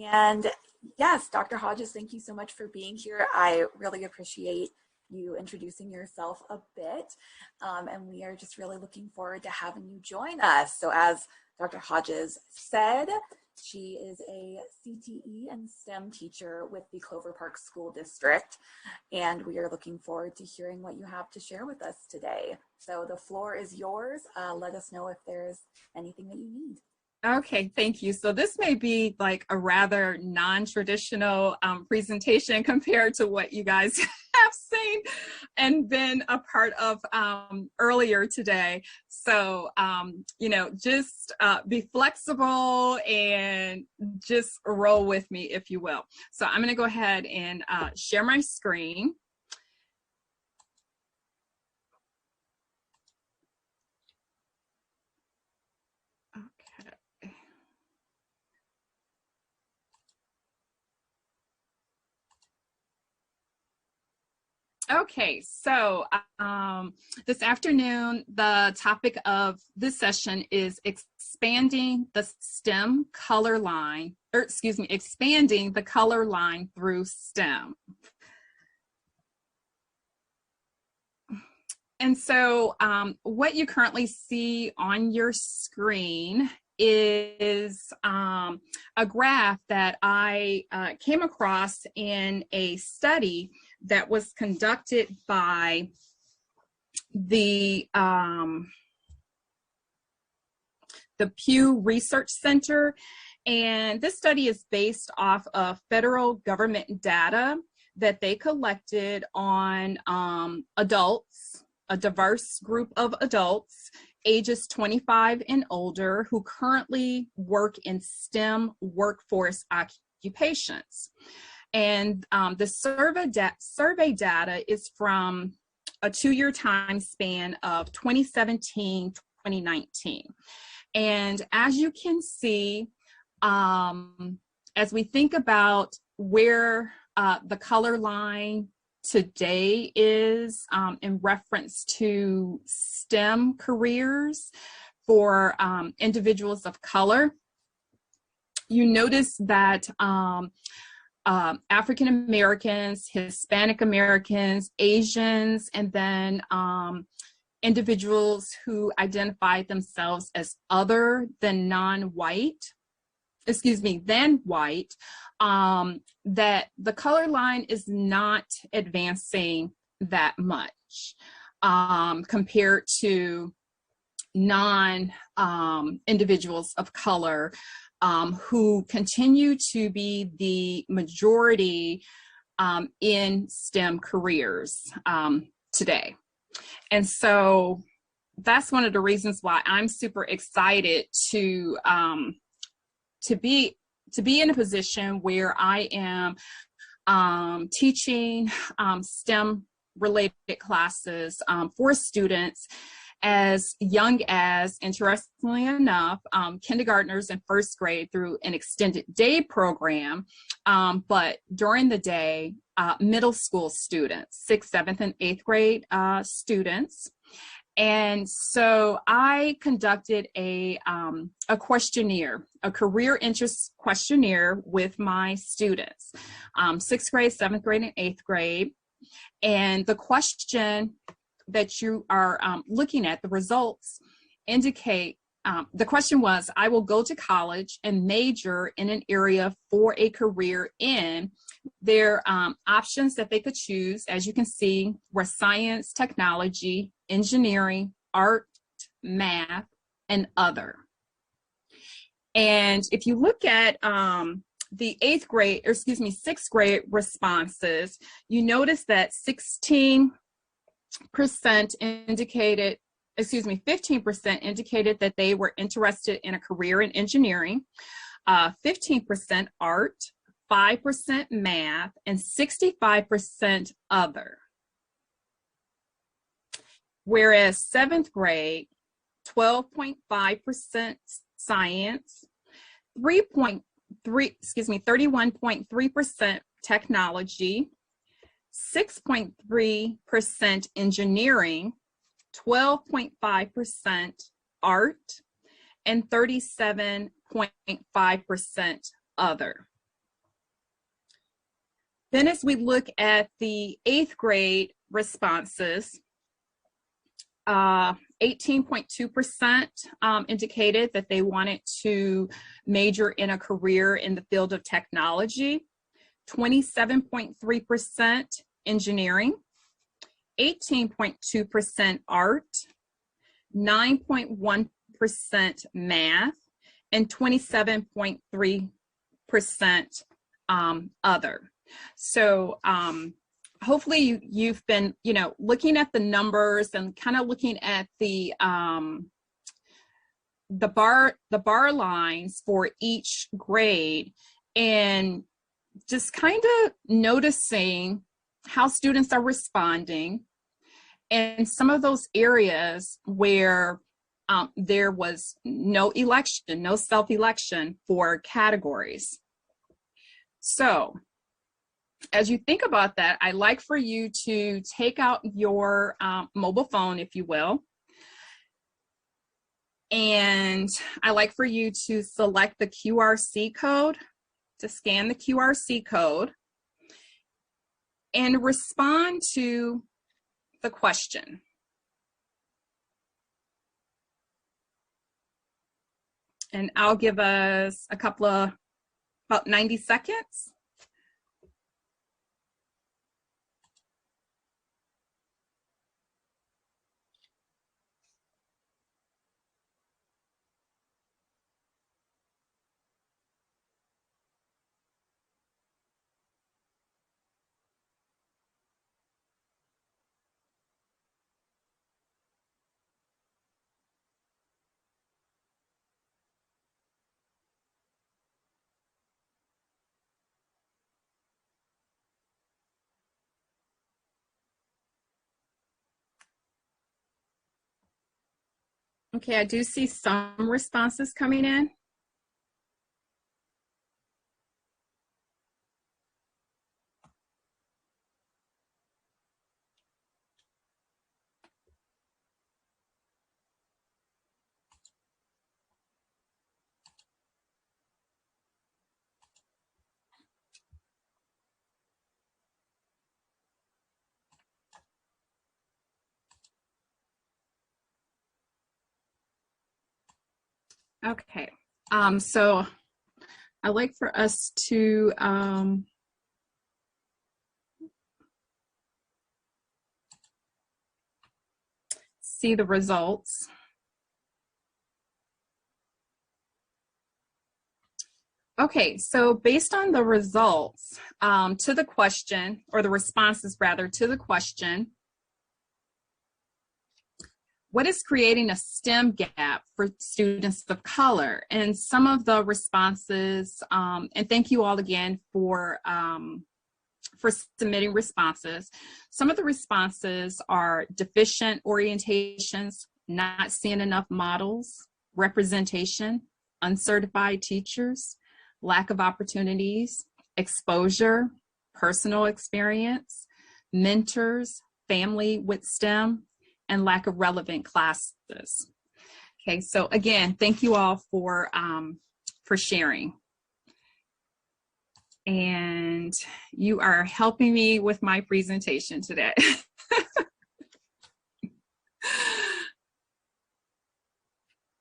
And yes, Dr. Hodges, thank you so much for being here. I really appreciate you introducing yourself a bit. And we are just really looking forward to having you join us. So as Dr. Hodges said, she is a CTE and STEM teacher with the Clover Park School District. And we are looking forward to hearing what you have to share with us today. So the floor is yours. Let us know if there's anything that you need. Okay, thank you. So this may be like a rather non-traditional presentation compared to what you guys have seen and been a part of earlier today. So, just be flexible and just roll with me, if you will. So I'm going to go ahead and share my screen. Okay, so this afternoon, the topic of this session is expanding the STEM color line, expanding the color line through STEM. And so what you currently see on your screen is a graph that I came across in a study that was conducted by the Pew Research Center. And this study is based off of federal government data that they collected on adults, a diverse group of adults ages 25 and older who currently work in STEM workforce occupations. And the survey data is from a 2-year time span of 2017-2019. And as you can see, as we think about where the color line today is in reference to STEM careers for individuals of color, you notice that African Americans, Hispanic Americans, Asians, and then individuals who identify themselves as other than non-white, than white, that the color line is not advancing that much compared to non-individuals of color who continue to be the majority in STEM careers today. And so that's one of the reasons why I'm super excited to be in a position where I am teaching STEM related classes for students as young as, interestingly enough, kindergartners in first grade through an extended day program, but during the day, middle school students, 6th, 7th, and 8th grade students. And so I conducted a questionnaire, a career interest questionnaire with my students, 6th grade, 7th grade, and 8th grade. And the question that you are looking at, the results indicate, the question was, I will go to college and major in an area for a career in. Their options that they could choose, as you can see, were science, technology, engineering, art, math, and other. And if you look at the 6th grade responses, you notice that 15% indicated that they were interested in a career in engineering, 15% art, 5% math, and 65% other. Whereas 7th grade, 12.5% science, 31.3% technology, 6.3% engineering, 12.5% art, and 37.5% other. Then as we look at the 8th grade responses, 18.2% indicated that they wanted to major in a career in the field of technology, 27.3% engineering, 18.2% art, 9.1% math, and 27.3% other. So hopefully you've been, looking at the numbers and kind of looking at the bar lines for each grade, and just kind of noticing how students are responding, and some of those areas where there was no self-election for categories. So as you think about that, I'd like for you to take out your mobile phone, if you will, and I'd like for you to select the QRC code, to scan the QRC code, and respond to the question. And I'll give us a couple of, about 90 seconds. Okay, I do see some responses coming in. Okay, so I'd like for us to see the results. Okay, so based on the results to the question, or the responses rather, to the question, what is creating a STEM gap for students of color? And some of the responses, and thank you all again for submitting responses. Some of the responses are deficient orientations, not seeing enough models, representation, uncertified teachers, lack of opportunities, exposure, personal experience, mentors, family with STEM, and lack of relevant classes. Okay, so again, thank you all for sharing. And you are helping me with my presentation today.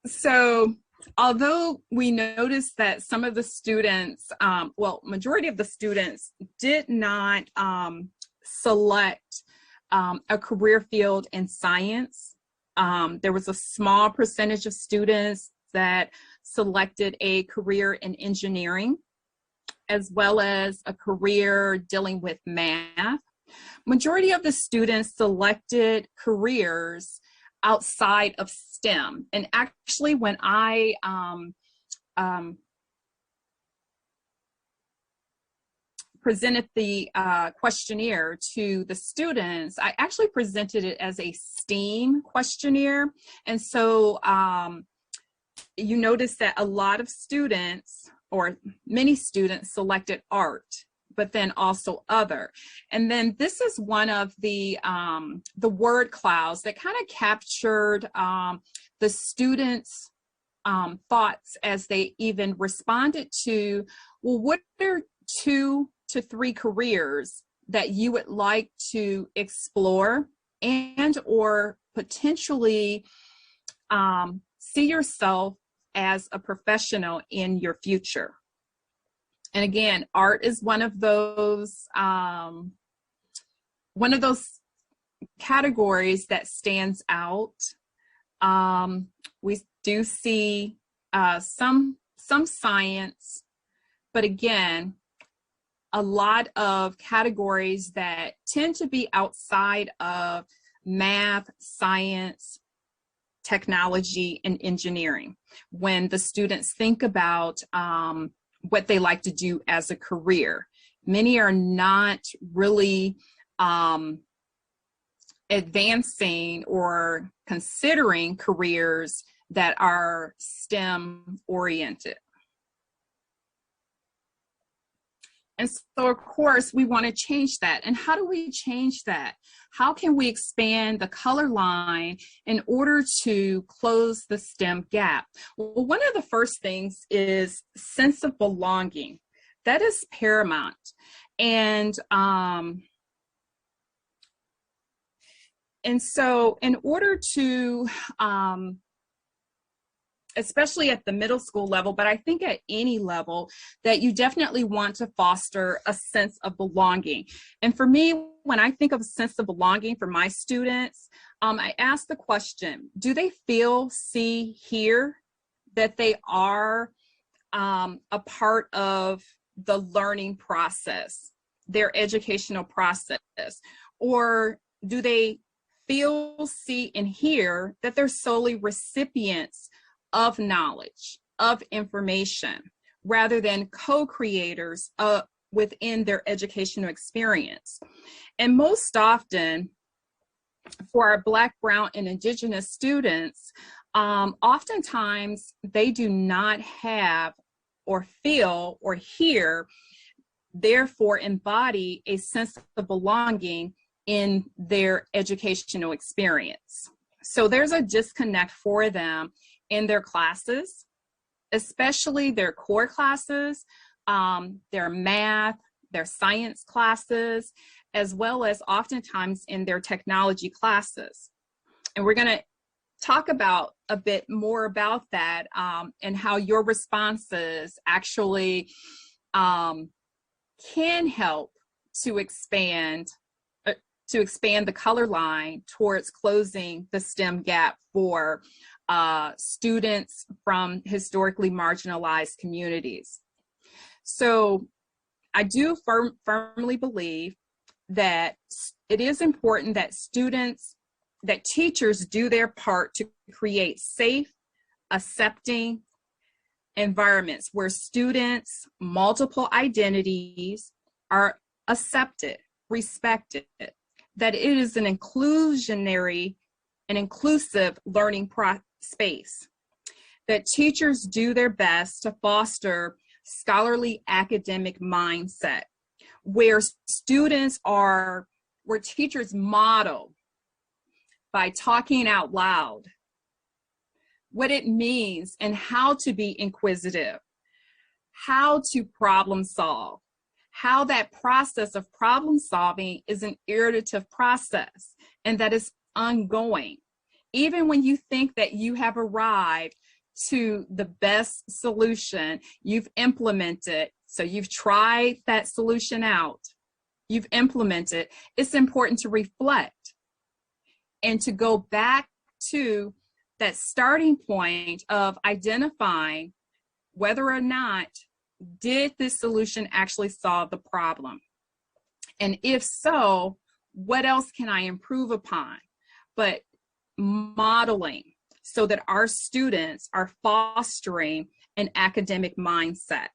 So although we noticed that some of the students, majority of the students did not select a career field in science. There was a small percentage of students that selected a career in engineering, as well as a career dealing with math. Majority of the students selected careers outside of STEM. And actually, when I presented the questionnaire to the students, I actually presented it as a STEAM questionnaire. And so you notice that a lot of students, or many students, selected art, but then also other. And then this is one of the word clouds that kind of captured the students' thoughts as they even responded to, well, what are two to 3 careers that you would like to explore and or potentially see yourself as a professional in your future. And again, art is one of those categories that stands out. We do see some science, but again, a lot of categories that tend to be outside of math, science, technology, and engineering when the students think about what they like to do as a career. Many are not really advancing or considering careers that are STEM oriented. And so, of course, we want to change that. And how do we change that? How can we expand the color line in order to close the STEM gap? Well, one of the first things is sense of belonging. That is paramount. And so in order to, especially at the middle school level, but I think at any level, that you definitely want to foster a sense of belonging. And for me, when I think of a sense of belonging for my students, I ask the question, do they feel, see, hear that they are a part of the learning process, their educational process? Or do they feel, see, and hear that they're solely recipients of knowledge, of information, rather than co-creators within their educational experience? And most often, for our Black, Brown, and Indigenous students, oftentimes they do not have or feel or hear, therefore embody a sense of belonging in their educational experience. So there's a disconnect for them in their classes, especially their core classes, their math, their science classes, as well as oftentimes in their technology classes. And we're going to talk about a bit more about that and how your responses actually can help to expand the color line towards closing the STEM gap for students from historically marginalized communities. So I do firmly believe that it is important that teachers do their part to create safe, accepting environments where students' multiple identities are accepted, respected, that it is an inclusionary and inclusive learning space, that teachers do their best to foster scholarly academic mindset, where teachers model by talking out loud what it means and how to be inquisitive, how to problem solve, how that process of problem solving is an iterative process and that is ongoing. Even when you think that you have arrived to the best solution, you've implemented, so you've tried that solution out, you've implemented, it's important to reflect and to go back to that starting point of identifying whether or not did this solution actually solve the problem? And if so, what else can I improve upon? But modeling so that our students are fostering an academic mindset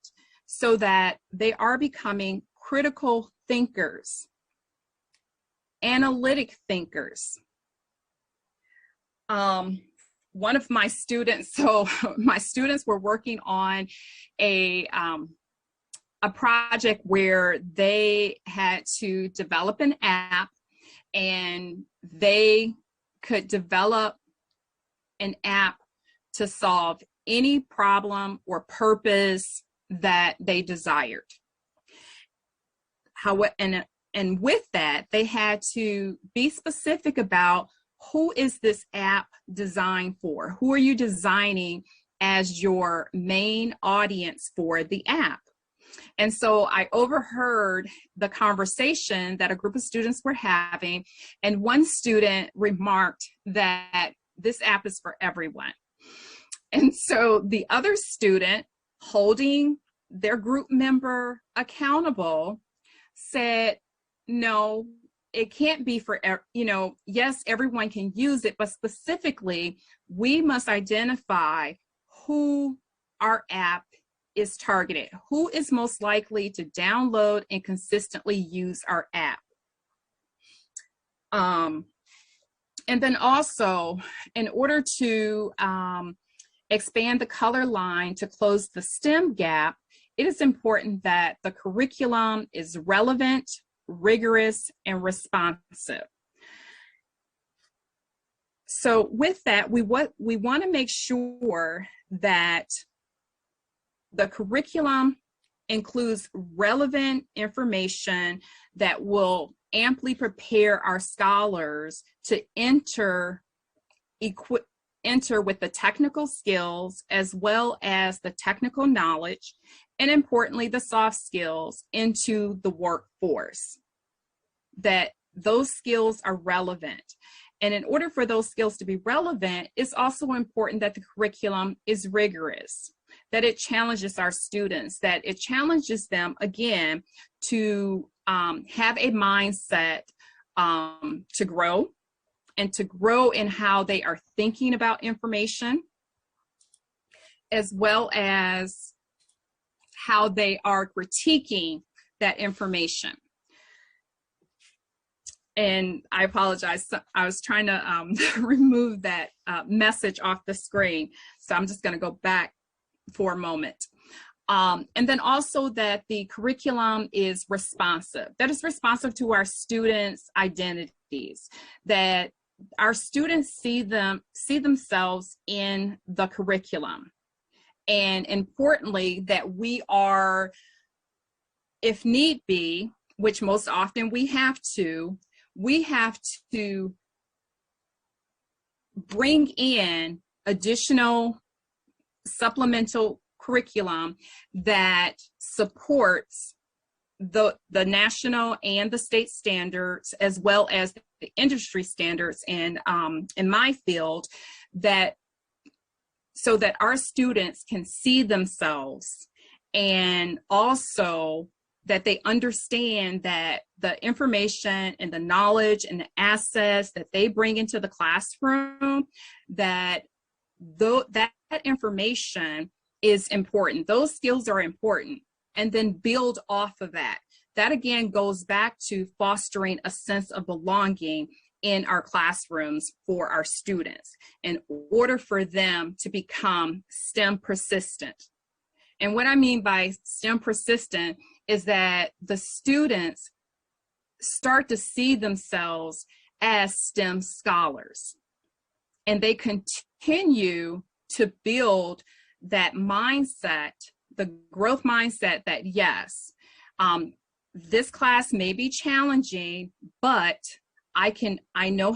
so that they are becoming critical thinkers, analytic thinkers. One of my students, so my students were working on a project where they had to develop an app, and they could develop an app to solve any problem or purpose that they desired. and with that, they had to be specific about who is this app designed for? Who are you designing as your main audience for the app? And so I overheard the conversation that a group of students were having, and one student remarked that this app is for everyone. And so the other student, holding their group member accountable, said, no, it can't be for, yes, everyone can use it, but specifically, we must identify who our app is targeted, who is most likely to download and consistently use our app. And then also, in order to expand the color line to close the STEM gap, it is important that the curriculum is relevant, rigorous, and responsive. So with that, we want to make sure that the curriculum includes relevant information that will amply prepare our scholars to enter with the technical skills as well as the technical knowledge, and importantly, the soft skills into the workforce, that those skills are relevant. And in order for those skills to be relevant, it's also important that the curriculum is rigorous, that it challenges our students, that it challenges them, again, to have a mindset to grow, and to grow in how they are thinking about information, as well as how they are critiquing that information. And I apologize, I was trying to remove that message off the screen, so I'm just going to go back for a moment. And then also that the curriculum is responsive, that is responsive to our students' identities, that our students see themselves in the curriculum. And importantly, that we are, if need be, which most often we have to bring in additional supplemental curriculum that supports the national and the state standards, as well as the industry standards in my field, that so that our students can see themselves, and also that they understand that the information and the knowledge and the assets that they bring into the classroom, that that information is important. Those skills are important, and then build off of that. That again goes back to fostering a sense of belonging in our classrooms for our students in order for them to become STEM persistent. And what I mean by STEM persistent is that the students start to see themselves as STEM scholars, and they continue to build that mindset, the growth mindset that yes, this class may be challenging, but I know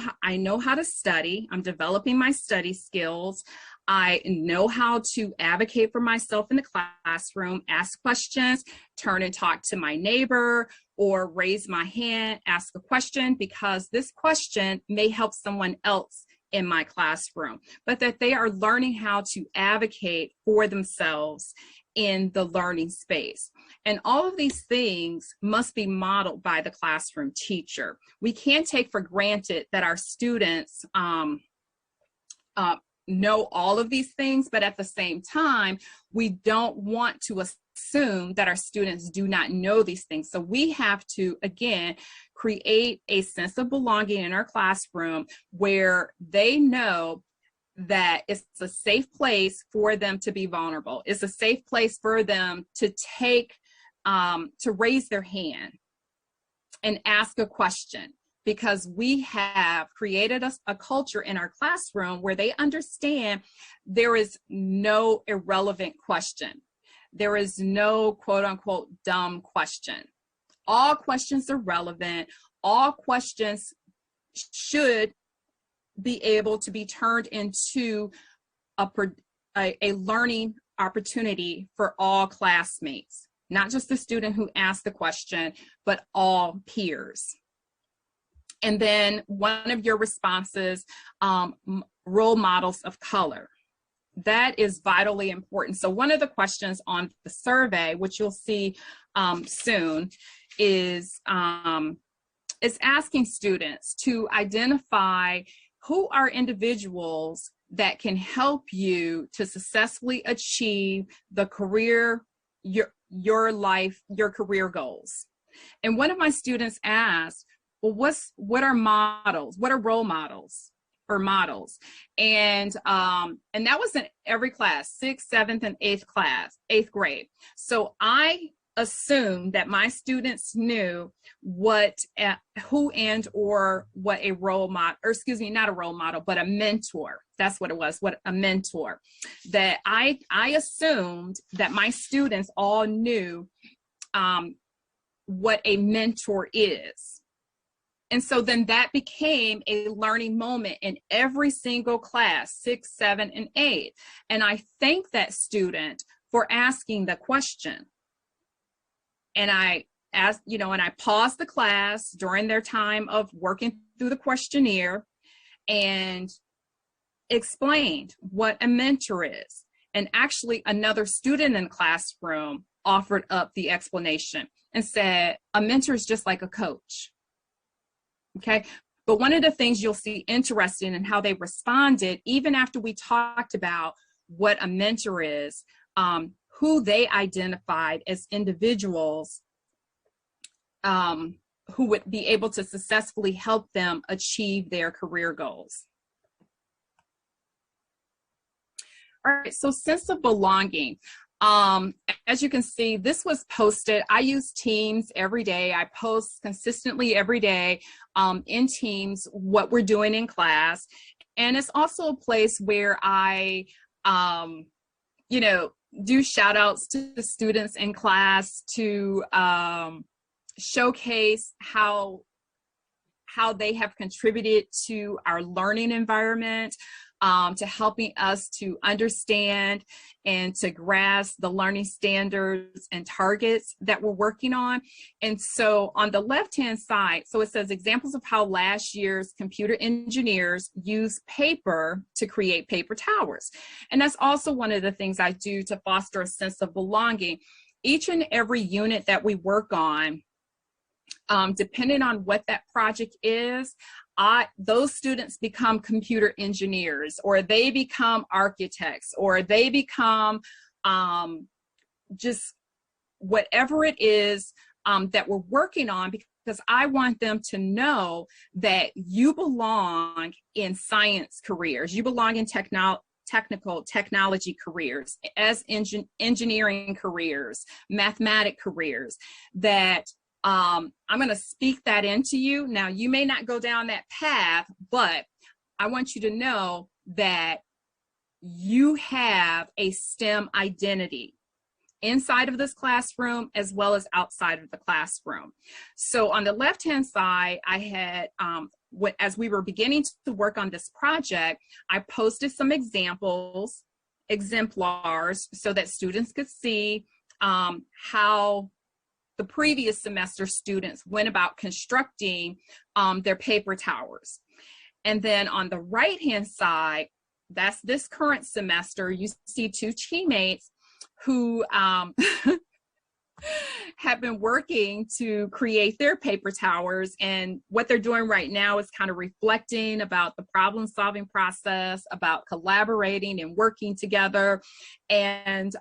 how to study. I'm developing my study skills. I know how to advocate for myself in the classroom, ask questions, turn and talk to my neighbor, or raise my hand, ask a question, because this question may help someone else in my classroom, but that they are learning how to advocate for themselves in the learning space. And all of these things must be modeled by the classroom teacher. We can't take for granted that our students know all of these things, but at the same time, we don't want to assume that our students do not know these things. So we have to, again, create a sense of belonging in our classroom where they know that it's a safe place for them to be vulnerable. It's a safe place for them to to raise their hand and ask a question, because we have created a culture in our classroom where they understand there is no irrelevant question. There is no quote unquote dumb question. All questions are relevant. All questions should be able to be turned into a learning opportunity for all classmates, not just the student who asked the question, but all peers. And then one of your responses, role models of color. That is vitally important. So one of the questions on the survey, which you'll see soon, is asking students to identify who are individuals that can help you to successfully achieve the career, your life, your career goals. And one of my students asked, well, what are models? What are role models or models? And that was in every class, 6th, 7th, and 8th grade. So I assumed that my students knew who and or what a role model, or excuse me, not a role model, but a mentor. That's what it was, what a mentor. That I assumed that my students all knew what a mentor is. And so then that became a learning moment in every single class, 6, 7, and 8. And I thank that student for asking the question. And I asked, and I paused the class during their time of working through the questionnaire and explained what a mentor is. And actually another student in the classroom offered up the explanation and said, a mentor is just like a coach. Okay. But one of the things you'll see interesting in how they responded, even after we talked about what a mentor is, who they identified as individuals who would be able to successfully help them achieve their career goals. All right, so sense of belonging. As you can see, this was posted. I use Teams every day. I post consistently every day in Teams what we're doing in class. And it's also a place where I, do shout outs to the students in class to showcase how they have contributed to our learning environment, to helping us to understand and to grasp the learning standards and targets that we're working on. And so on the left-hand side, so it says examples of how last year's computer engineers use paper to create paper towers. And that's also one of the things I do to foster a sense of belonging. Each and every unit that we work on, depending on what that project is, those students become computer engineers, or they become architects, or they become just whatever it is that we're working on, because I want them to know that you belong in science careers, you belong in technology careers, as engineering careers, mathematic careers, that I'm going to speak that into you. Now, you may not go down that path, but I want you to know that you have a STEM identity inside of this classroom as well as outside of the classroom. So on the left-hand side, I had, as we were beginning to work on this project, I posted some exemplars, so that students could see how the previous semester students went about constructing their paper towers. And then on the right-hand side, that's this current semester, you see two teammates who have been working to create their paper towers. And what they're doing right now is kind of reflecting about the problem-solving process, about collaborating and working together. And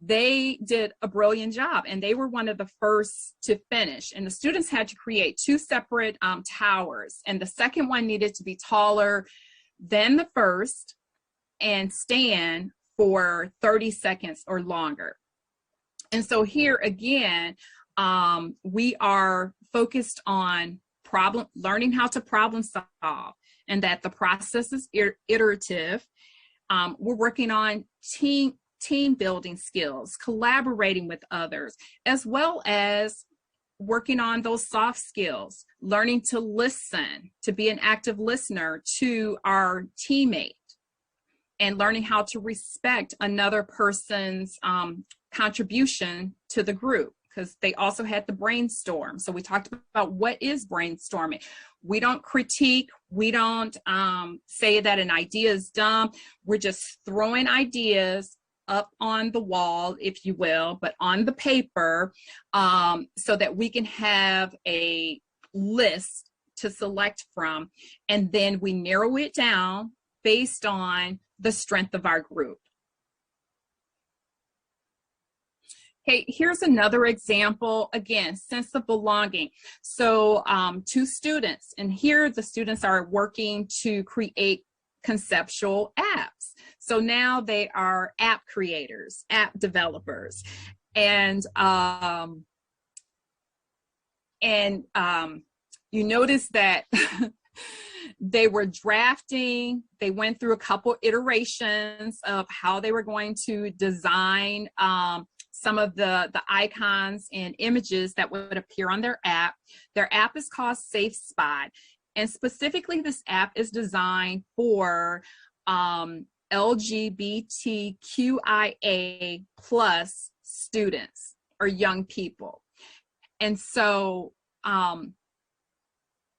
they did a brilliant job, and they were one of the first to finish. And the students had to create two separate towers, and the second one needed to be taller than the first and stand for 30 seconds or longer. And so here again, we are focused on learning how to problem solve, and that the process is iterative. We're working on team building skills, collaborating with others, as well as working on those soft skills, learning to listen, to be an active listener to our teammate, and learning how to respect another person's contribution to the group, because they also had the brainstorm. So we talked about what is brainstorming. We don't critique. We don't say that an idea is dumb. We're just throwing ideas up on the wall, if you will, but on the paper, so that we can have a list to select from. And then we narrow it down based on the strength of our group. Okay, here's another example. Again, sense of belonging. So 2 students, and here the students are working to create conceptual apps. So now they are app creators, app developers, and you notice that they were drafting. They went through a couple iterations of how they were going to design some of the icons and images that would appear on their app. Their app is called SafeSpot. And specifically, this app is designed for LGBTQIA plus students or young people. And so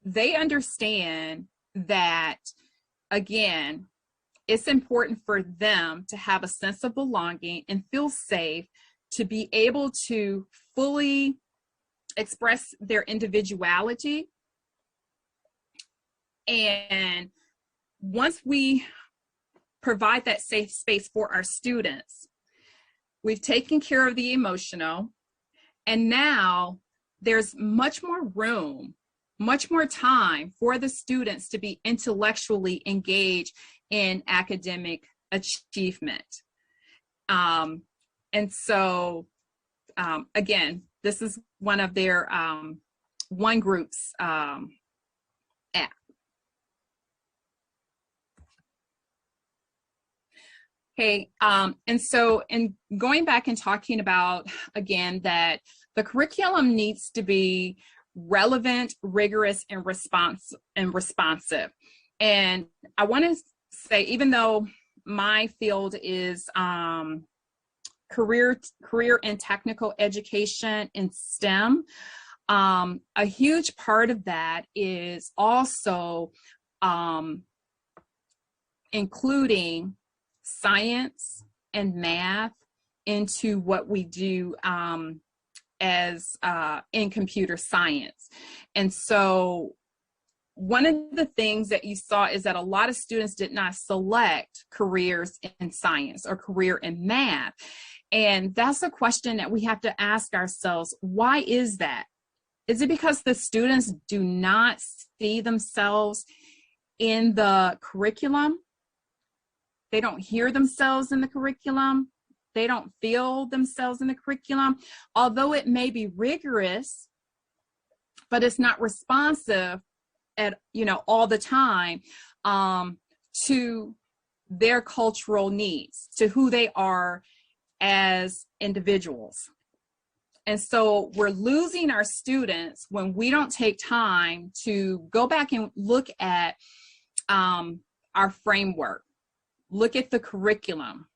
they understand that, again, it's important for them to have a sense of belonging and feel safe to be able to fully express their individuality. And once we provide that safe space for our students, we've taken care of the emotional, and now there's much more room, much more time for the students to be intellectually engaged in academic achievement. And so, again, this is one of their one group's app. Okay, and so in going back and talking about, again, that the curriculum needs to be relevant, rigorous, and responsive. And I want to say, even though my field is career and technical education in STEM, a huge part of that is also including science and math into what we do as in computer science. And so one of the things that you saw is that a lot of students did not select careers in science or career in math. And that's a question that we have to ask ourselves. Why is that? Is it because the students do not see themselves in the curriculum? They don't hear themselves in the curriculum. They don't feel themselves in the curriculum. Although it may be rigorous, but it's not responsive at, all the time to their cultural needs, to who they are as individuals. And so we're losing our students when we don't take time to go back and look at our framework, look at the curriculum,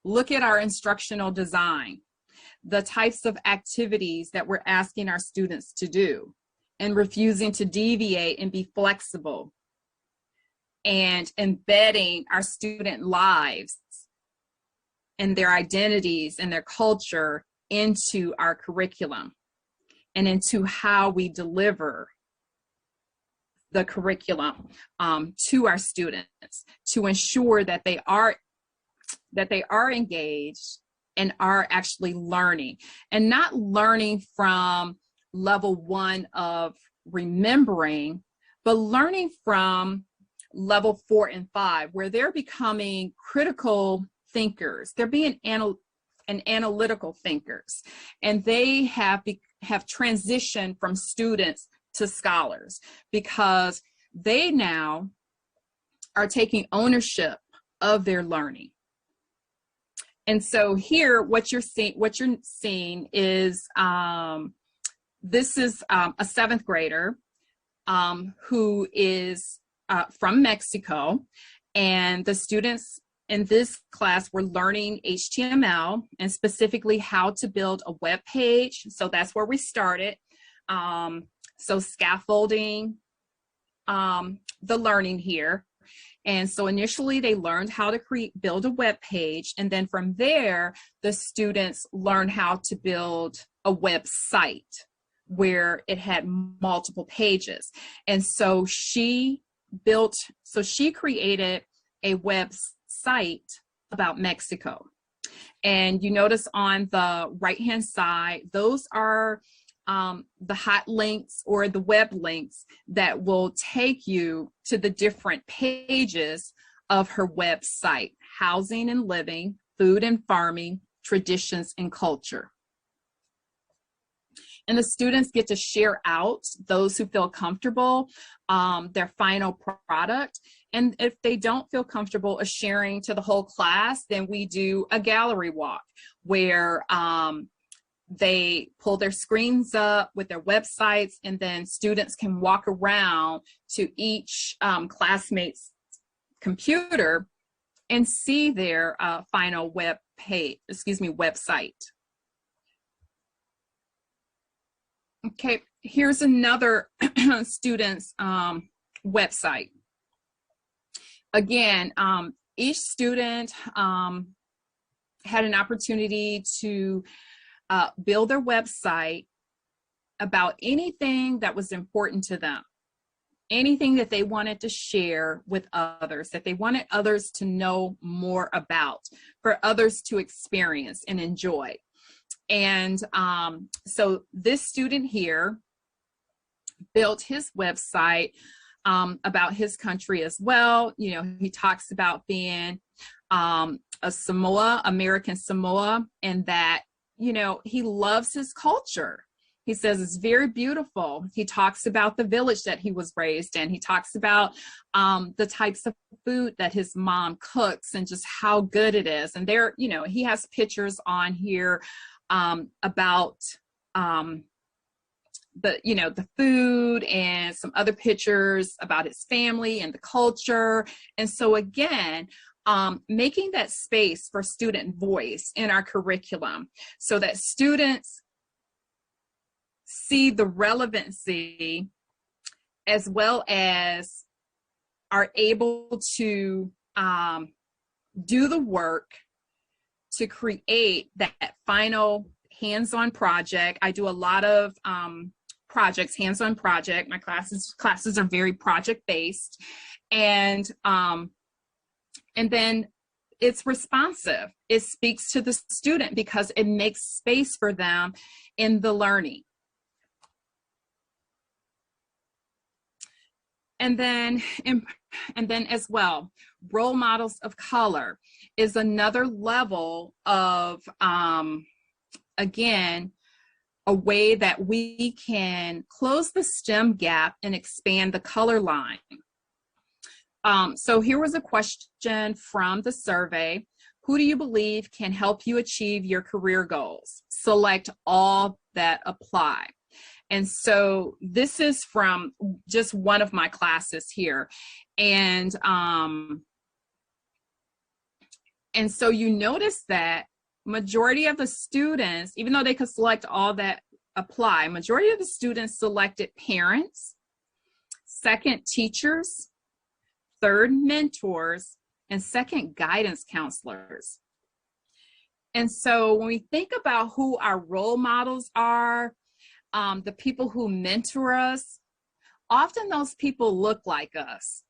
look at our instructional design, the types of activities that we're asking our students to do, and refusing to deviate and be flexible, and embedding our student lives and their identities and their culture into our curriculum and into how we deliver the curriculum to our students, to ensure that they are engaged and are actually learning, and not learning from level 1 of remembering, but learning from level 4 and 5, where they're becoming critical thinkers. They're being analytical thinkers, and they have transitioned from students to scholars, because they now are taking ownership of their learning. And so here, what you're seeing is this is a seventh grader who is from Mexico, and the students in this class were learning HTML and specifically how to build a web page. So that's where we started. So scaffolding the learning here. And so initially they learned how to build a web page. And then from there, the students learned how to build a website where it had multiple pages. And so she created a website about Mexico. And you notice on the right-hand side, those are the hot links or the web links that will take you to the different pages of her website: housing and living, food and farming, traditions and culture. And the students get to share out, those who feel comfortable, their final product. And if they don't feel comfortable sharing to the whole class, then we do a gallery walk where they pull their screens up with their websites, and then students can walk around to each classmate's computer and see their final website. Okay, here's another student's website. Again, each student had an opportunity to build their website about anything that was important to them, anything that they wanted to share with others, that they wanted others to know more about, for others to experience and enjoy. And so this student here built his website about his country as well. You know, he talks about being a American Samoa, and that, you know, he loves his culture. He says it's very beautiful. He talks about the village that he was raised in. He talks about the types of food that his mom cooks and just how good it is. And there, you know, he has pictures on here about the food, and some other pictures about his family and the culture. And so again, making that space for student voice in our curriculum so that students see the relevancy, as well as are able to do the work to create that final hands-on project. I do a lot of projects, hands-on project. My classes are very project-based, and then it's responsive. It speaks to the student because it makes space for them in the learning. And then as well, role models of color is another level of, again, a way that we can close the STEM gap and expand the color line. So here was a question from the survey. Who do you believe can help you achieve your career goals? Select all that apply. And so this is from just one of my classes here. And so you notice that majority of the students, even though they could select all that apply, majority of the students selected parents, second teachers, third mentors, and second guidance counselors. And so when we think about who our role models are, the people who mentor us, often those people look like us.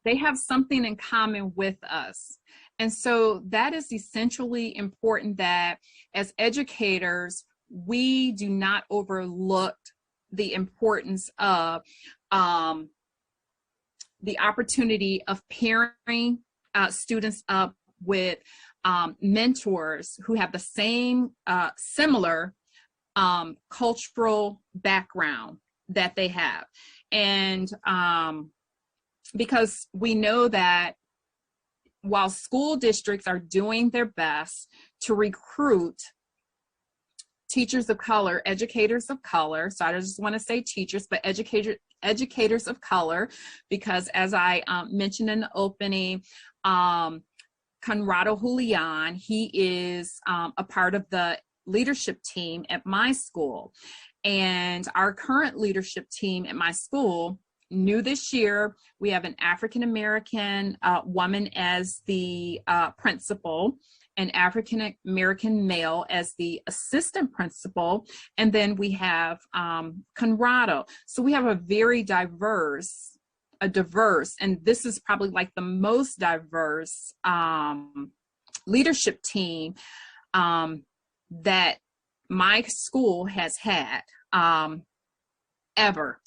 They have something in common with us. And so that is essentially important, that as educators, we do not overlook the importance of the opportunity of pairing students up with mentors who have the same similar cultural background that they have. And because we know that while school districts are doing their best to recruit teachers of color, educators of color, so I just want to say teachers, but educators of color, because as I mentioned in the opening, Conrado Julian, he is a part of the leadership team at my school. And our current leadership team at my school, new this year, we have an African-American woman as the principal, an African-American male as the assistant principal, and then we have Conrado. So we have a very diverse, and this is probably like the most diverse leadership team that my school has had ever.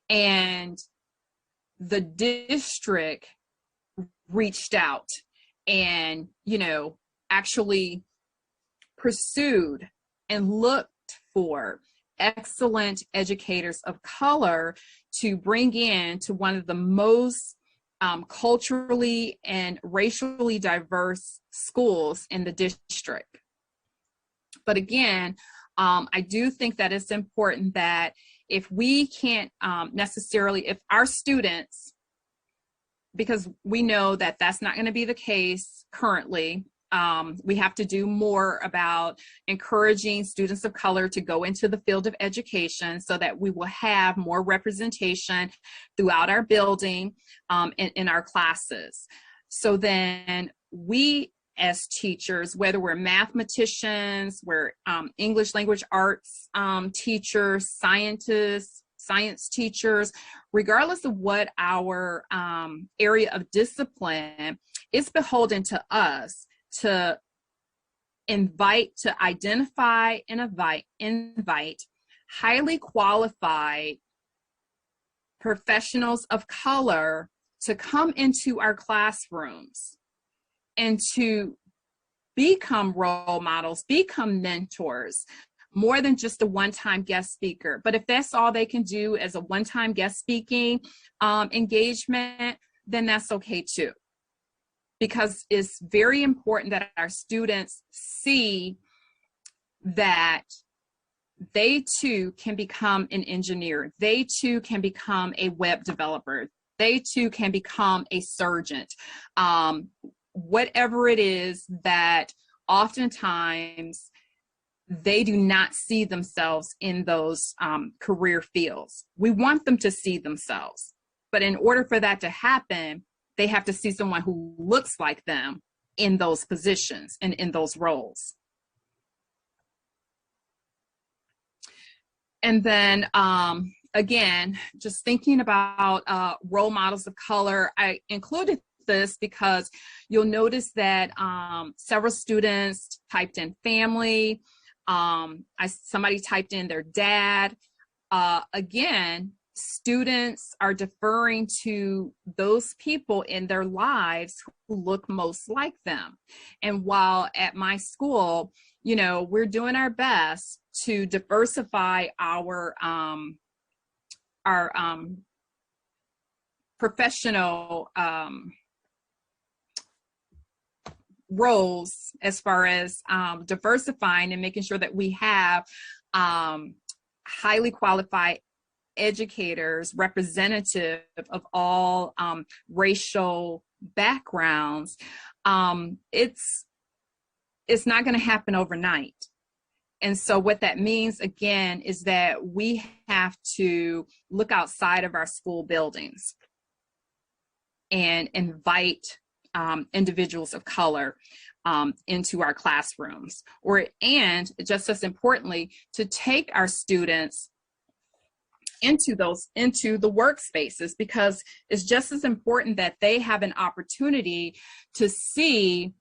And the district reached out and, actually pursued and looked for excellent educators of color to bring in to one of the most culturally and racially diverse schools in the district. But again, I do think that it's important that if we can't necessarily, if our students, because we know that that's not going to be the case currently, we have to do more about encouraging students of color to go into the field of education so that we will have more representation throughout our building in our classes. So then we as teachers, whether we're mathematicians, we're English language arts teachers, scientists, science teachers, regardless of what our area of discipline, it's beholden to us to identify and invite highly qualified professionals of color to come into our classrooms and to become role models, become mentors, more than just a one-time guest speaker. But if that's all they can do as a one-time guest speaking engagement, then that's okay too. Because it's very important that our students see that they too can become an engineer. They too can become a web developer. They too can become a surgeon. Whatever it is that oftentimes they do not see themselves in those career fields. We want them to see themselves. But in order for that to happen, they have to see someone who looks like them in those positions and in those roles. And then again, just thinking about role models of color, I included this because you'll notice that several students typed in family. Somebody typed in their dad. Again, students are deferring to those people in their lives who look most like them. And while at my school, we're doing our best to diversify our professional roles as far as diversifying and making sure that we have highly qualified educators representative of all racial backgrounds. It's not going to happen overnight. And so what that means, again, is that we have to look outside of our school buildings and invite individuals of color into our classrooms, and just as importantly, to take our students into the workspaces, because it's just as important that they have an opportunity to see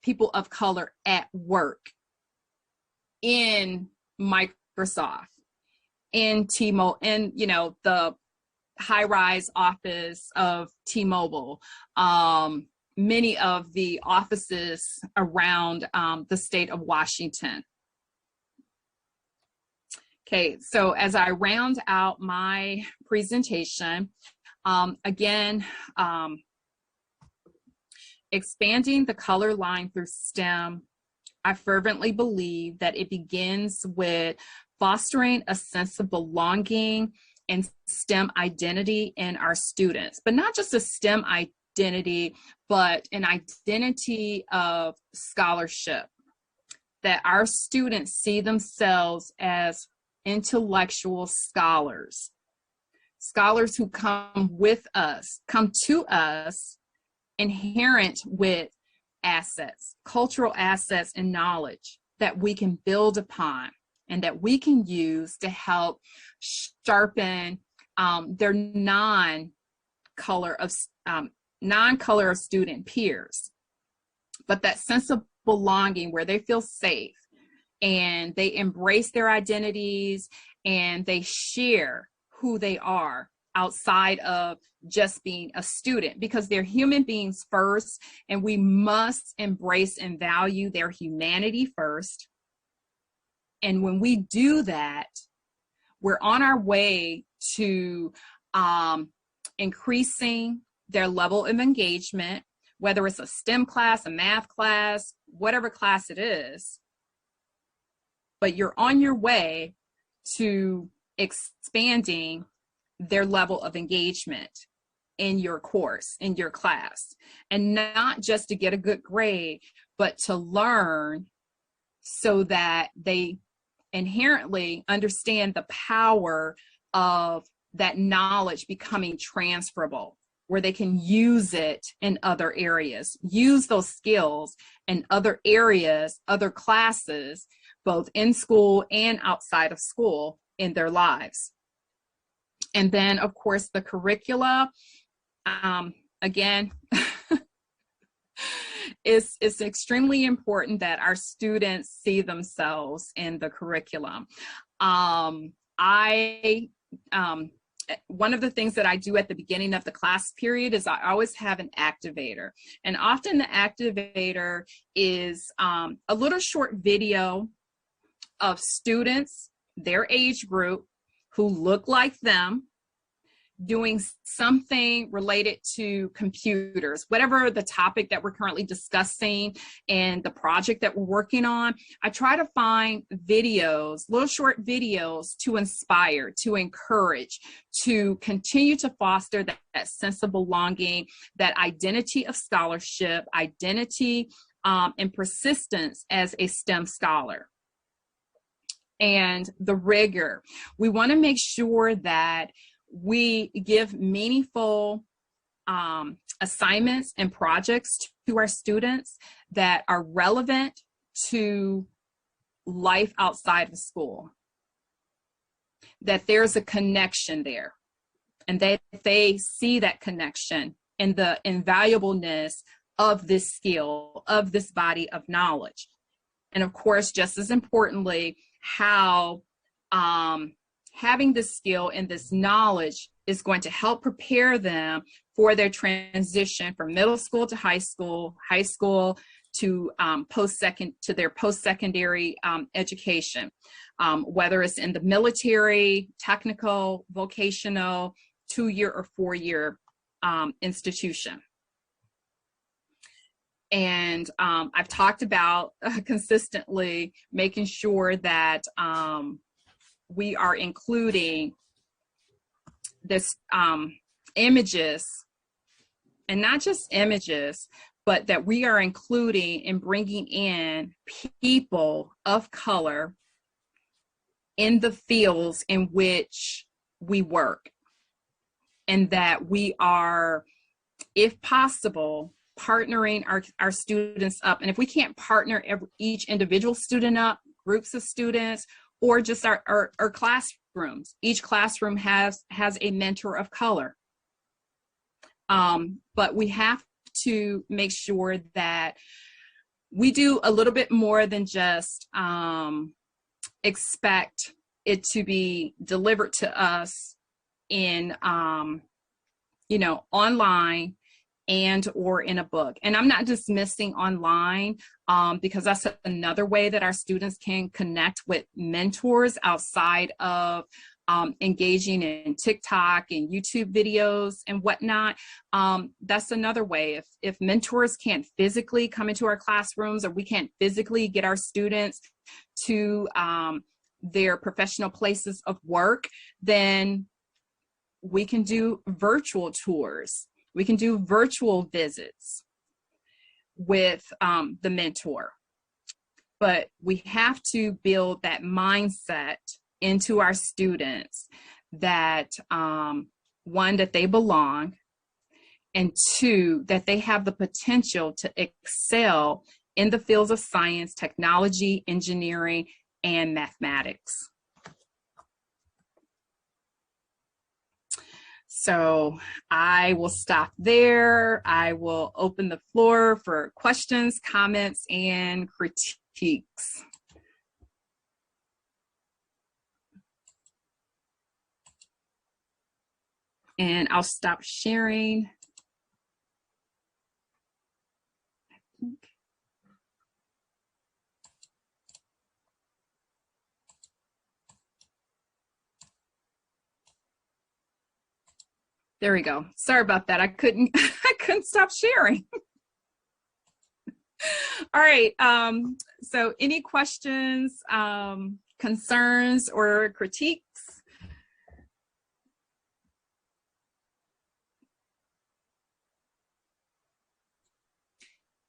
people of color at work in Microsoft, in T-Mobile, in the high-rise office of T-Mobile, many of the offices around the state of Washington. Okay, so as I round out my presentation, again, expanding the color line through STEM, I fervently believe that it begins with fostering a sense of belonging and STEM identity in our students, but not just a STEM identity, but an identity of scholarship, that our students see themselves as intellectual scholars, scholars who come to us inherent with assets, cultural assets and knowledge that we can build upon and that we can use to help sharpen their non-color of student peers. But that sense of belonging where they feel safe and they embrace their identities and they share who they are outside of just being a student, because they're human beings first, and we must embrace and value their humanity first. And when we do that, we're on our way to increasing their level of engagement, whether it's a STEM class, a math class, whatever class it is. But you're on your way to expanding their level of engagement in your course, in your class, and not just to get a good grade, but to learn so that they inherently understand the power of that knowledge becoming transferable, where they can use it in other areas, use those skills in other areas, other classes, both in school and outside of school in their lives. And then, of course, the curricula, again, it's extremely important that our students see themselves in the curriculum. One of the things that I do at the beginning of the class period is I always have an activator. And often the activator is a little short video of students, their age group, who look like them, doing something related to computers, whatever the topic that we're currently discussing and the project that we're working on. I try to find videos, little short videos to inspire, to encourage, to continue to foster that sense of belonging, that identity of scholarship, identity and persistence as a STEM scholar. And the rigor. We want to make sure that we give meaningful assignments and projects to our students that are relevant to life outside of school, that there's a connection there, and that they see that connection and the invaluableness of this skill, of this body of knowledge. And of course, just as importantly, how having this skill and this knowledge is going to help prepare them for their transition from middle school to high school to their post-secondary education, whether it's in the military, technical, vocational, 2-year or 4-year institution. And I've talked about consistently making sure that we are including this images, and not just images, but that we are including and bringing in people of color in the fields in which we work, and that we are, if possible, partnering our students up. And if we can't partner each individual student up, groups of students, or just our classrooms, each classroom has a mentor of color. But we have to make sure that we do a little bit more than just expect it to be delivered to us in, online and or in a book. And I'm not dismissing online because that's another way that our students can connect with mentors outside of engaging in TikTok and YouTube videos and whatnot. That's another way. If mentors can't physically come into our classrooms, or we can't physically get our students to their professional places of work, then we can do virtual tours. We can do virtual visits with the mentor. But we have to build that mindset into our students that, one, that they belong, and two, that they have the potential to excel in the fields of science, technology, engineering, and mathematics. So I will stop there. I will open the floor for questions, comments, and critiques. And I'll stop sharing. There we go. Sorry about that. I couldn't stop sharing. All right. So any questions, concerns, or critiques?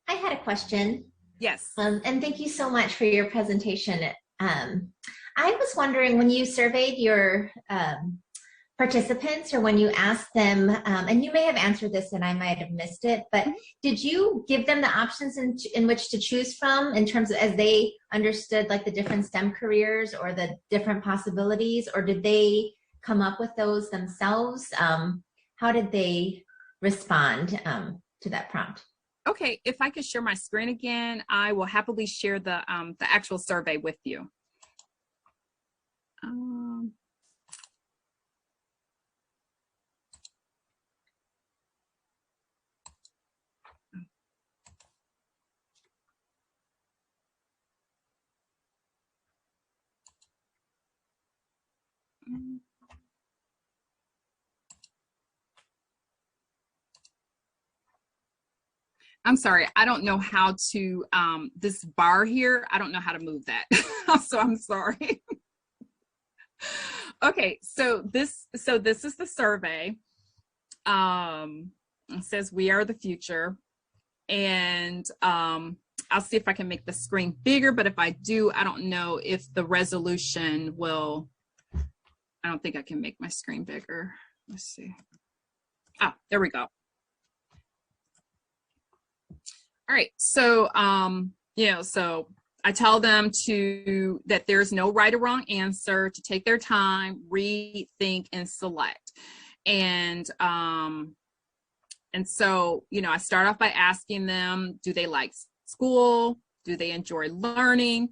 I had a question. Yes. And thank you so much for your presentation. I was wondering, when you surveyed your participants, or when you asked them, and you may have answered this and I might have missed it, but did you give them the options in which to choose from, in terms of, as they understood like the different STEM careers or the different possibilities, or did they come up with those themselves? How did they respond to that prompt? Okay, if I could share my screen again, I will happily share the actual survey with you. I'm sorry, I don't know how to, this bar here, I don't know how to move that. So I'm sorry. Okay, so this is the survey. It says we are the future. And I'll see if I can make the screen bigger, but if I do, I don't know if the resolution will, I don't think I can make my screen bigger. Let's see. Ah, there we go. All right, so, so I tell them that there's no right or wrong answer, to take their time, read, think, and select. And so, I start off by asking them, do they like school? Do they enjoy learning?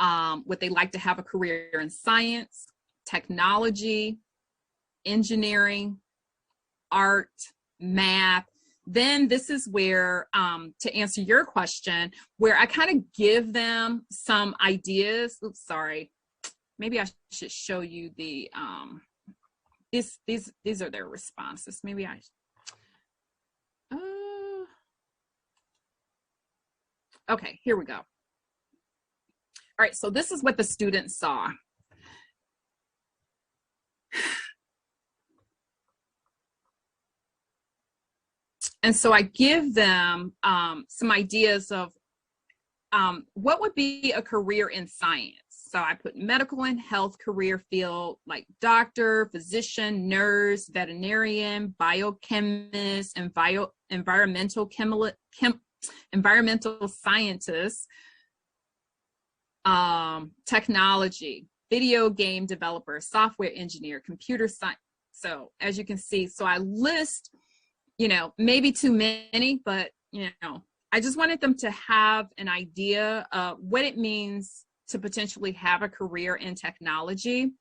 Would they like to have a career in science, technology, engineering, art, math? Then this is where, to answer your question, where I kind of give them some ideas. Oops, sorry. Maybe I should show you the, these are their responses. Maybe okay, here we go. All right, so this is what the students saw. And so I give them some ideas of what would be a career in science. So I put medical and health career field, like doctor, physician, nurse, veterinarian, biochemist, and environmental scientist, technology, video game developer, software engineer, computer science. So as you can see, so I list, maybe too many, but, I just wanted them to have an idea of what it means to potentially have a career in technology.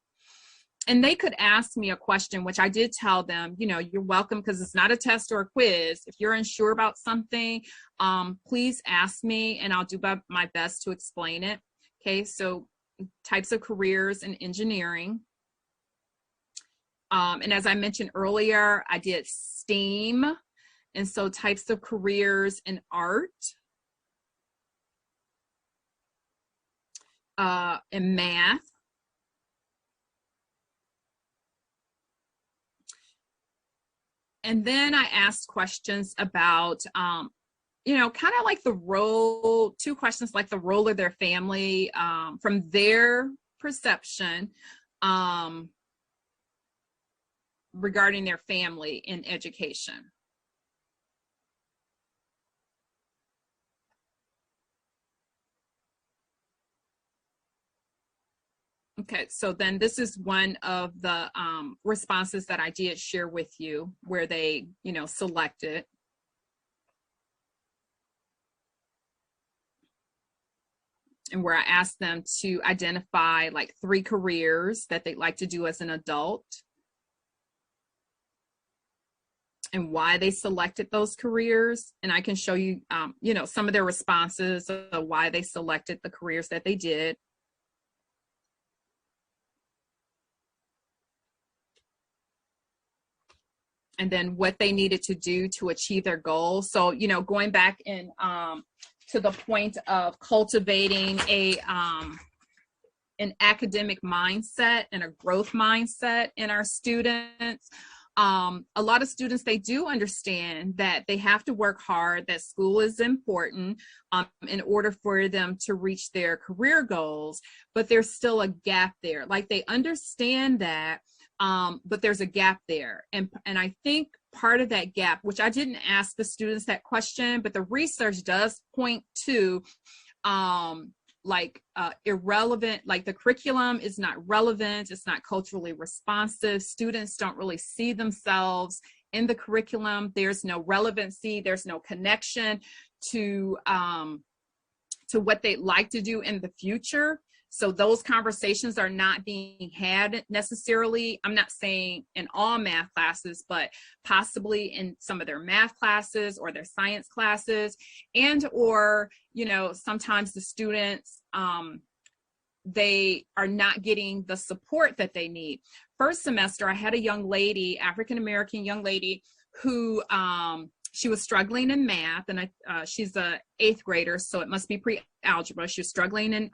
And they could ask me a question, which I did tell them, you're welcome, because it's not a test or a quiz. If you're unsure about something, please ask me and I'll do my best to explain it. Okay, so types of careers in engineering. And as I mentioned earlier, I did STEAM, and so types of careers in art, in math, and then I asked questions about, you know, kind of like the role, two questions like the role of their family, from their perception, regarding their family in education. Okay, so then this is one of the responses that I did share with you where they, you know, selected. And where I asked them to identify like 3 careers that they'd like to do as an adult and why they selected those careers. And I can show you, you know, some of their responses of why they selected the careers that they did. And then what they needed to do to achieve their goals. So, you know, going back in to the point of cultivating an academic mindset and a growth mindset in our students. A lot of students, they do understand that they have to work hard, that school is important in order for them to reach their career goals, but there's still a gap there. Like they understand that, but there's a gap there. And I think part of that gap, which I didn't ask the students that question, but the research does point to irrelevant, like the curriculum is not relevant, it's not culturally responsive. Students don't really see themselves in the curriculum. There's no relevancy, there's no connection to what they'd like to do in the future. So those conversations are not being had necessarily. I'm not saying in all math classes, but possibly in some of their math classes or their science classes, and or, you know, sometimes the students, they are not getting the support that they need. First semester, I had a young lady, African-American young lady, who she was struggling in math, and she's a 8th grader, so it must be pre-algebra. She was struggling in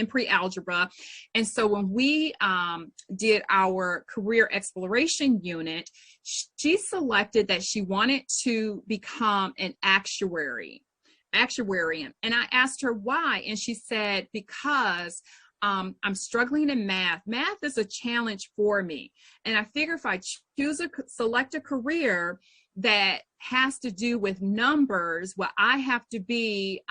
pre-algebra. And so when we did our career exploration unit, she selected that she wanted to become an actuarian. And I asked her why, and she said, because I'm struggling in math. Math is a challenge for me. And I figure if I select a career that has to do with numbers, where I have to be,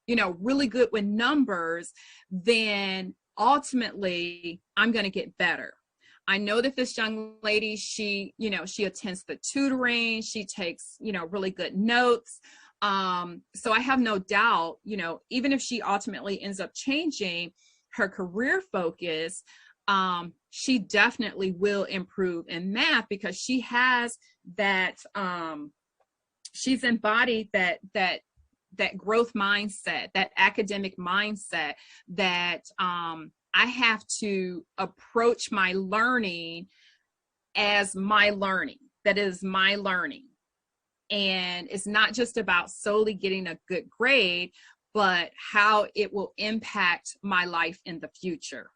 you know, really good with numbers, then ultimately I'm going to get better. I know that this young lady, she, you know, she attends the tutoring, she takes, you know, really good notes. So I have no doubt, you know, even if she ultimately ends up changing her career focus, she definitely will improve in math because she has that, she's embodied that growth mindset, that academic mindset, that I have to approach my learning as my learning. That is my learning. And it's not just about solely getting a good grade, but how it will impact my life in the future.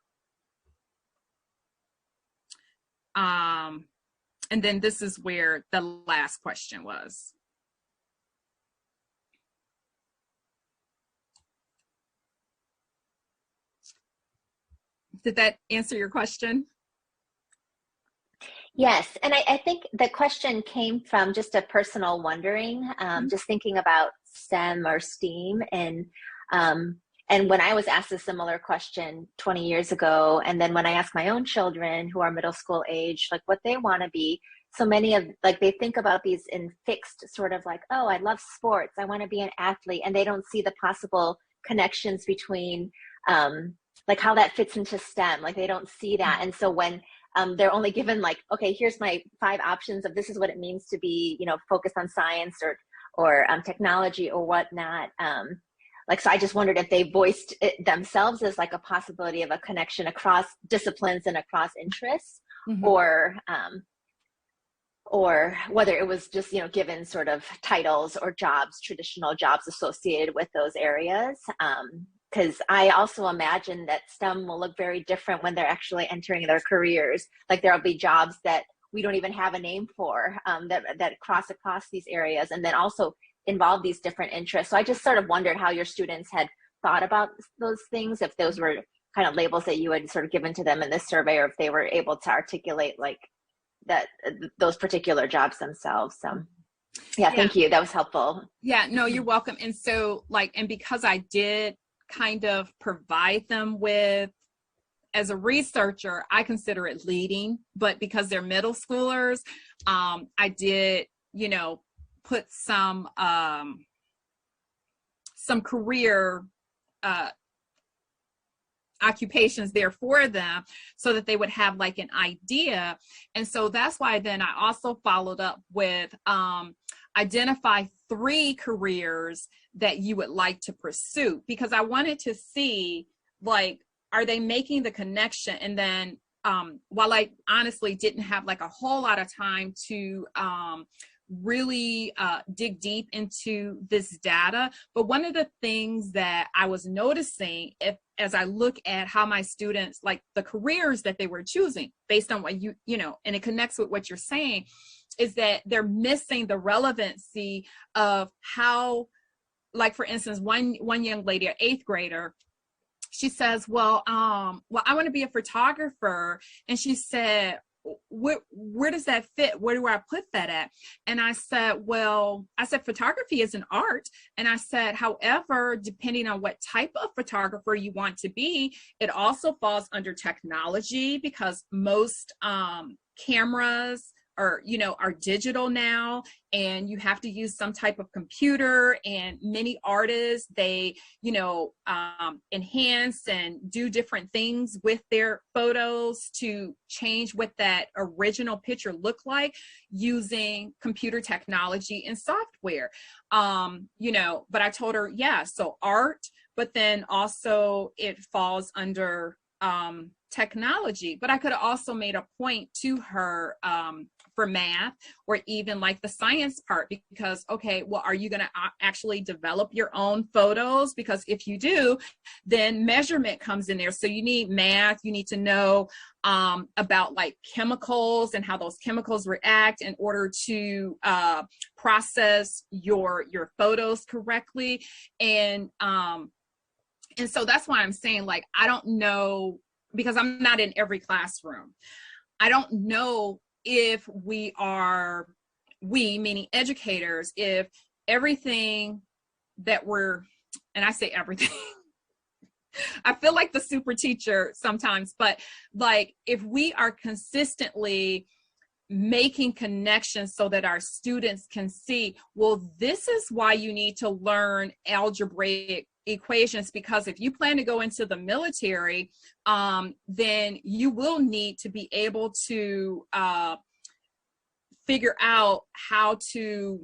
And then this is where the last question was. Did that answer your question? Yes, and I think the question came from just a personal wondering, just thinking about STEM or STEAM, and when I was asked a similar question 20 years ago, and then when I ask my own children who are middle school age, like what they want to be, so many of, like, they think about these in fixed sort of like, oh, I love sports, I want to be an athlete, and they don't see the possible connections between, like how that fits into STEM, like they don't see that, and so when they're only given like, okay, here's my 5 options of this is what it means to be, you know, focused on science or technology or whatnot. Like, so I just wondered if they voiced it themselves as like a possibility of a connection across disciplines and across interests, Mhm. Or whether it was just, given sort of titles or jobs, traditional jobs associated with those areas. Because I also imagine that STEM will look very different when they're actually entering their careers. Like there'll be jobs that we don't even have a name for, that cross across these areas, and then also involve these different interests. So I just sort of wondered how your students had thought about those things, if those were kind of labels that you had sort of given to them in this survey, or if they were able to articulate like that those particular jobs themselves. So yeah, thank you. That was helpful. Yeah, no, you're welcome. And so and because I did kind of provide them with, as a researcher, I consider it leading, but because they're middle schoolers, I did, put some career occupations there for them so that they would have like an idea. And so that's why then I also followed up with identify 3 careers that you would like to pursue, because I wanted to see, like, are they making the connection? And then while I honestly didn't have like a whole lot of time to really dig deep into this data, but one of the things that I was noticing, as I look at how my students, like the careers that they were choosing based on what and it connects with what you're saying, is that they're missing the relevancy of how, like for instance, one young lady, an 8th grader, she says, well, I want to be a photographer. And she said, where does that fit? Where do I put that at? And I said, photography is an art. And I said, however, depending on what type of photographer you want to be, it also falls under technology, because most cameras are digital now, and you have to use some type of computer, and many artists, they enhance and do different things with their photos to change what that original picture looked like using computer technology and software. But I told her, so art, but then also it falls under technology. But I could have also made a point to her for math, or even like the science part, because, okay, well, are you going to actually develop your own photos? Because if you do, then measurement comes in there. So you need math, you need to know about like chemicals and how those chemicals react in order to process your photos correctly. And so that's why I'm saying, like, I don't know, because I'm not in every classroom. I don't know if we meaning educators, if everything that and I say everything, I feel like the super teacher sometimes, but like if we are consistently making connections so that our students can see, well, this is why you need to learn algebraic equations, because if you plan to go into the military, then you will need to be able to figure out how to,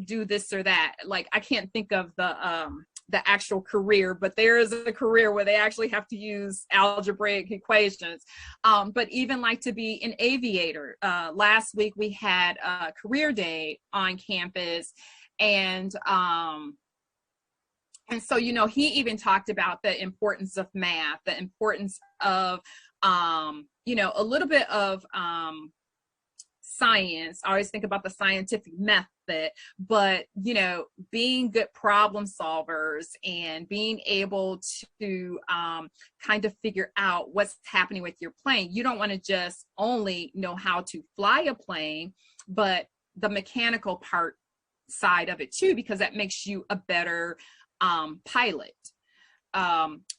do this or that. Like, I can't think of the actual career, but there is a career where they actually have to use algebraic equations. But even like to be an aviator. Last week we had a career day on campus, and so, he even talked about the importance of math, the importance of, a little bit of science. I always think about the scientific method, but, being good problem solvers and being able to kind of figure out what's happening with your plane. You don't want to just only know how to fly a plane, but the mechanical part side of it too, because that makes you a better pilot.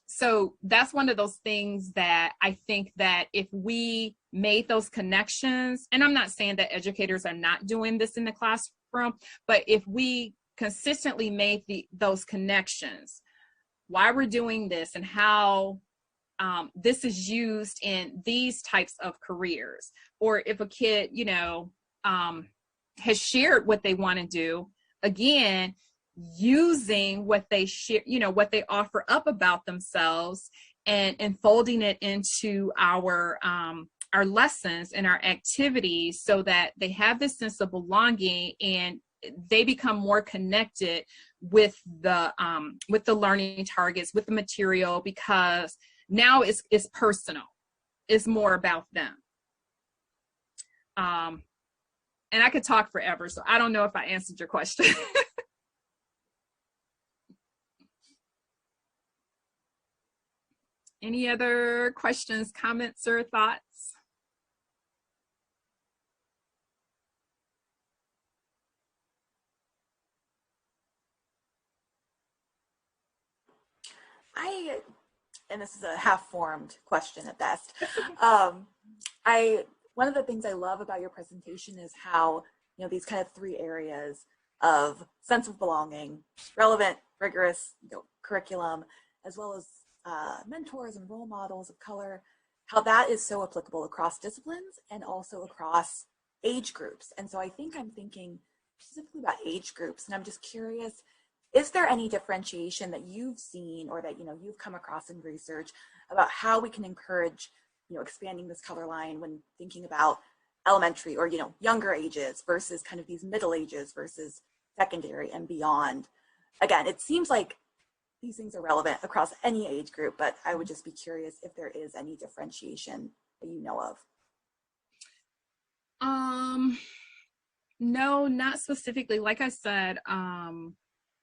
So that's one of those things that I think that if we made those connections, and I'm not saying that educators are not doing this in the classroom, but if we consistently made those connections, why we're doing this and how this is used in these types of careers, or if a kid, has shared what they want to do, again, using what they share, what they offer up about themselves, and folding it into our our lessons and our activities so that they have this sense of belonging and they become more connected with the learning targets, with the material, because now it's personal. It's more about them. And I could talk forever, so I don't know if I answered your question. Any other questions, comments, or thoughts? And this is a half-formed question at best. One of the things I love about your presentation is how, these kind of three areas of sense of belonging, relevant, rigorous, curriculum, as well as mentors and role models of color, how that is so applicable across disciplines and also across age groups. And so I think I'm thinking specifically about age groups, and I'm just curious, is there any differentiation that you've seen or that you've come across in research about how we can encourage expanding this color line when thinking about elementary or younger ages versus kind of these middle ages versus secondary and beyond? Again, it seems like these things are relevant across any age group, but I would just be curious if there is any differentiation that you know of. No, not specifically. Like I said,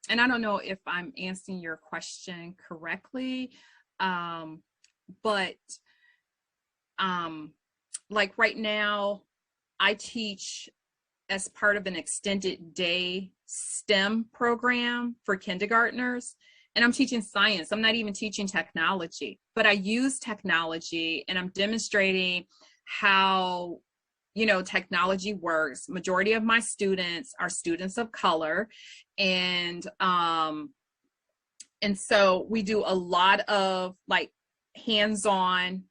and I don't know if I'm answering your question correctly, but like right now, I teach as part of an extended day STEM program for kindergartners, and I'm teaching science. I'm not even teaching technology, but I use technology and I'm demonstrating how technology works. Majority of my students are students of color, and so we do a lot of like hands-on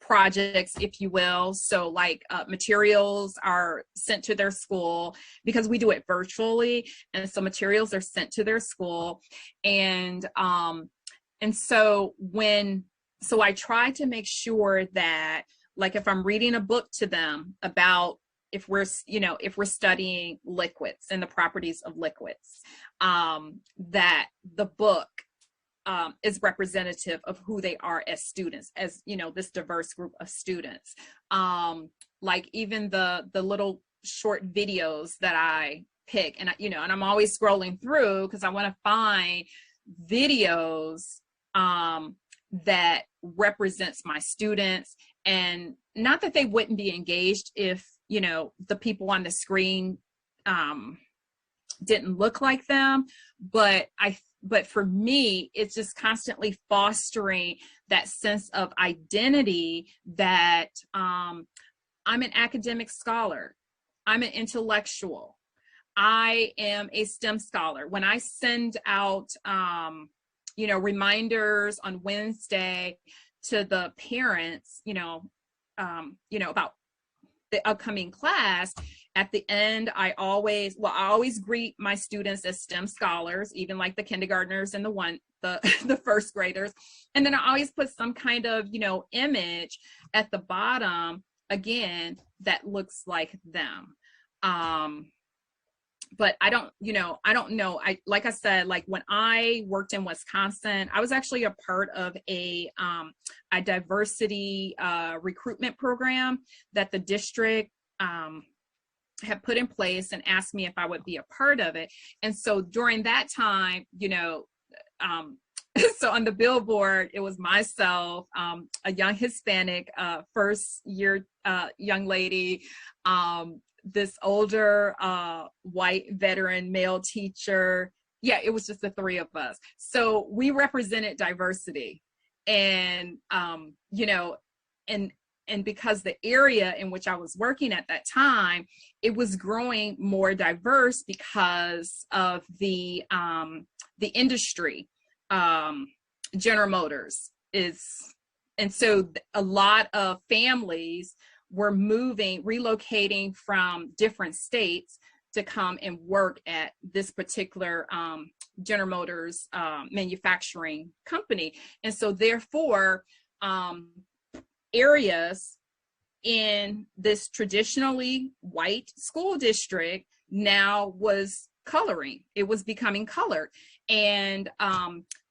projects, if you will. So like materials are sent to their school because we do it virtually, and so materials are sent to their school, and so I try to make sure that, like, if I'm reading a book to them about if we're studying liquids and the properties of liquids, that the book is representative of who they are as students, as this diverse group of students. Like even the little short videos that I pick, and and I'm always scrolling through because I want to find videos that represents my students, and not that they wouldn't be engaged if the people on the screen didn't look like them, but for me, it's just constantly fostering that sense of identity that I'm an academic scholar, I'm an intellectual, I am a STEM scholar. When I send out reminders on Wednesday to the parents, about the upcoming class, at the end, I always greet my students as STEM scholars, even like the kindergartners and the first graders. And then I always put some kind of, image at the bottom, again, that looks like them. But I don't know. Like I said, like when I worked in Wisconsin, I was actually a part of a diversity recruitment program that the district had put in place and asked me if I would be a part of it. And so during that time, so on the billboard, it was myself, a young Hispanic first year young lady, this older white veteran male teacher. Yeah, it was just the three of us. So we represented diversity, and and because the area in which I was working at that time, it was growing more diverse because of the industry. General Motors is, and so a lot of families were relocating from different states to come and work at this particular General Motors manufacturing company. And so therefore, areas in this traditionally white school district now was coloring. It was becoming colored. And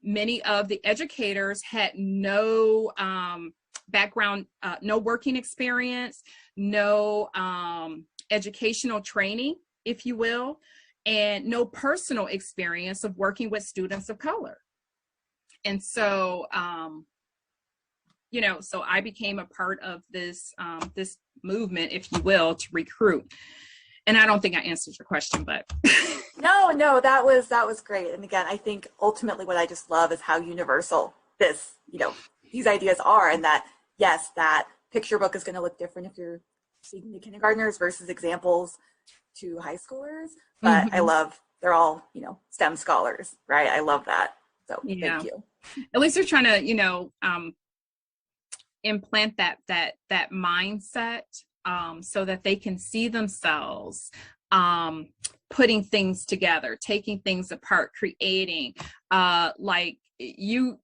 many of the educators had no background, no working experience, no educational training, if you will, and no personal experience of working with students of color. And so, so I became a part of this this movement, if you will, to recruit. And I don't think I answered your question, but No, that was great. And again, I think ultimately what I just love is how universal this, these ideas are, and that yes, that picture book is going to look different if you're speaking to kindergartners versus examples to high schoolers. But I love they're all, STEM scholars, right? I love that. So thank you. At least they're trying to, implant that mindset so that they can see themselves putting things together, taking things apart, creating like you.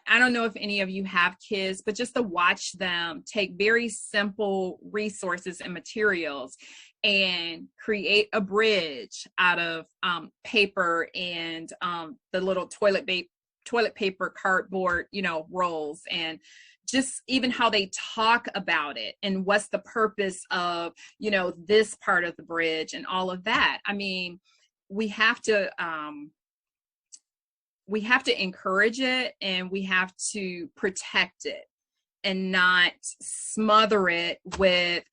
I don't know if any of you have kids, but just to watch them take very simple resources and materials and create a bridge out of paper and the little toilet paper, cardboard, rolls, and just even how they talk about it and what's the purpose of, this part of the bridge and all of that. I mean, we have to encourage it, and we have to protect it and not smother it with,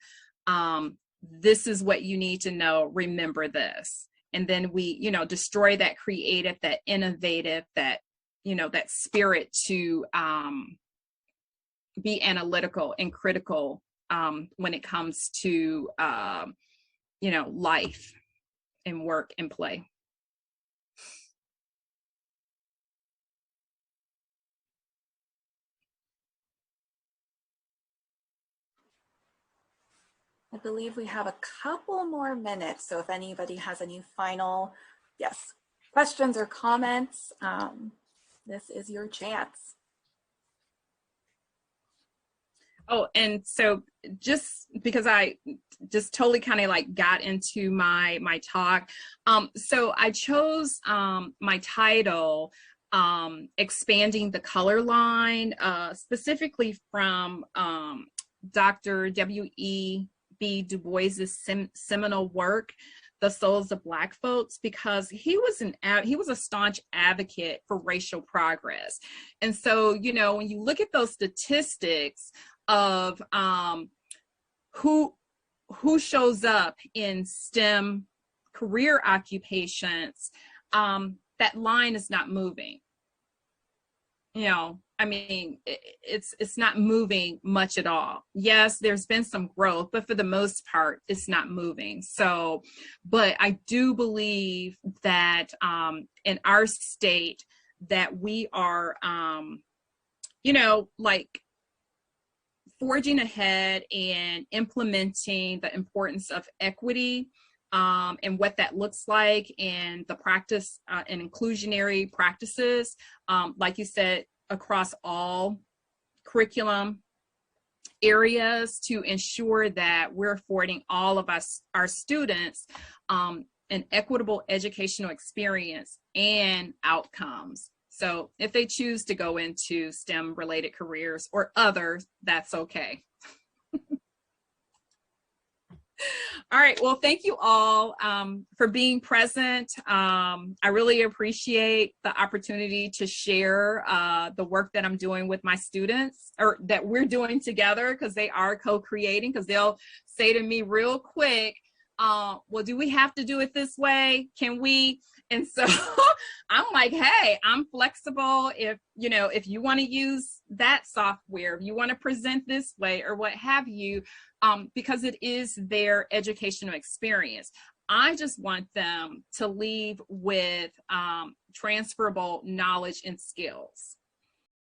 this is what you need to know, remember this. And then we, destroy that creative, that innovative, that, that spirit to be analytical and critical when it comes to, life and work and play. I believe we have a couple more minutes, so if anybody has any final, questions or comments, this is your chance. Oh, and so just because I just totally kind of like got into my talk, so I chose my title, Expanding the Color Line, specifically from Dr. W.E.B. Du Bois's seminal work, The Souls of Black Folks, because he was a staunch advocate for racial progress. And so, when you look at those statistics of who shows up in STEM career occupations, that line is not moving. I mean, it's not moving much at all. Yes, there's been some growth, but for the most part, it's not moving. So, but I do believe that in our state that we are, like forging ahead and implementing the importance of equity and what that looks like, and the practice and inclusionary practices, like you said, across all curriculum areas, to ensure that we're affording all of us, our students, an equitable educational experience and outcomes. So if they choose to go into STEM related careers or others, that's okay. All right. Well, thank you all for being present. I really appreciate the opportunity to share the work that I'm doing with my students, or that we're doing together, because they are co-creating, because they'll say to me real quick, well, do we have to do it this way? Can we? And so I'm like, hey, I'm flexible. If you want to use that software, if you want to present this way or what have you, because it is their educational experience. I just want them to leave with transferable knowledge and skills.